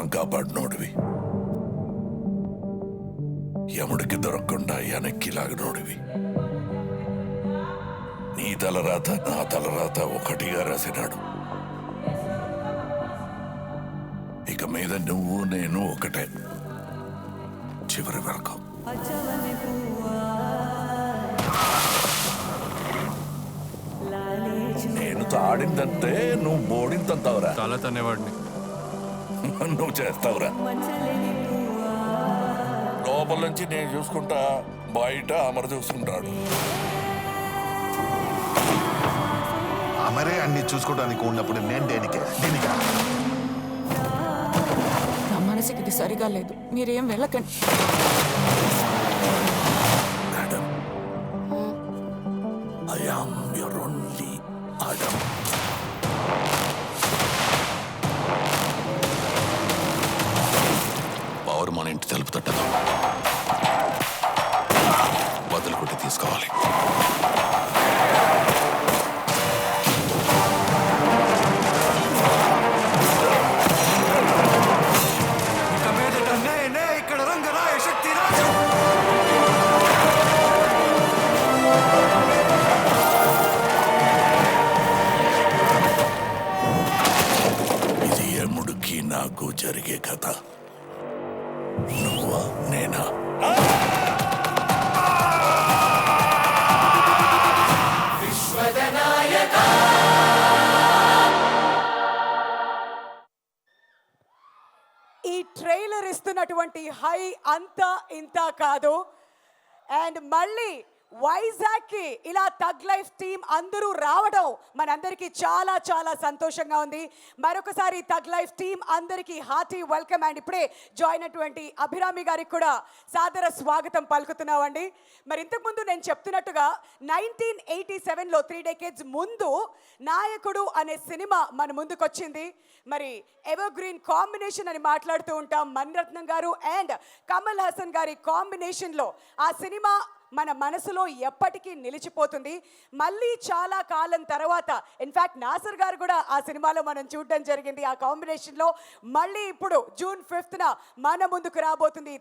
ప్రాణం కాపాడినోడివి, యముడికి దొరకకుండా వెనక్కి లాగినోడివి. నీ తలరాత నా తలరాత ఒకటిగా రాసినాడు. ఇక మీద నువ్వు నేను ఒకటే, చివరి వరకు. నేను తాడిందంటే నువ్వు బోడింతంతావురా. చాలా తనేవాడిని. నువ్వు చేస్తావురా. లోపల నుంచి నేను చూసుకుంటా, బయట అమర చూసుకుంటాడు. అమరే అన్ని చూసుకోవడానికి ఉన్నప్పుడు నేను దేనికా నా మనసుకి ఇది సరిగా లేదు, మీరేం వెళ్ళకండి. Madam, I am your only Adam. Power మన ఇంటి తలుపు తట్టదు, వదులుకుంటే తీసుకోవాలి. ఇక్కడ రంగరాయ శక్తి రాజు. ఇది యముడికి నాకు జరిగే కథ. నువ్వా నేనా? ఈ ట్రైలర్ ఇస్తున్నటువంటి హై అంతా ఇంత కాదు. అండ్ మళ్ళీ వైజాగ్కి ఇలా థగ్ లైఫ్ టీం అందరూ రావడం మనందరికీ చాలా చాలా సంతోషంగా ఉంది. మరొకసారి థగ్ లైఫ్ టీం అందరికీ హార్టీ వెల్కమ్. అండ్ ఇప్పుడే జాయిన్ అయినటువంటి అభిరామి గారికి కూడా సాదర స్వాగతం పలుకుతున్నామండి. మరి ఇంతకుముందు నేను చెప్తున్నట్టుగా 1987లో 3 decades ముందు నాయకుడు అనే సినిమా మన ముందుకు వచ్చింది. మరి ఎవర్ గ్రీన్ కాంబినేషన్ అని మాట్లాడుతూ ఉంటాం. మణిరత్నం గారు అండ్ కమల్ హాసన్ గారి కాంబినేషన్లో ఆ సినిమా మన మనసులో ఎప్పటికీ నిలిచిపోతుంది. మళ్ళీ చాలా కాలం తర్వాత ఇన్ఫ్యాక్ట్ నాసర్ గారు కూడా ఆ సినిమాలో మనం చూడడం జరిగింది. ఆ కాంబినేషన్లో మళ్ళీ ఇప్పుడు June 5th మన ముందుకు రాబోతుంది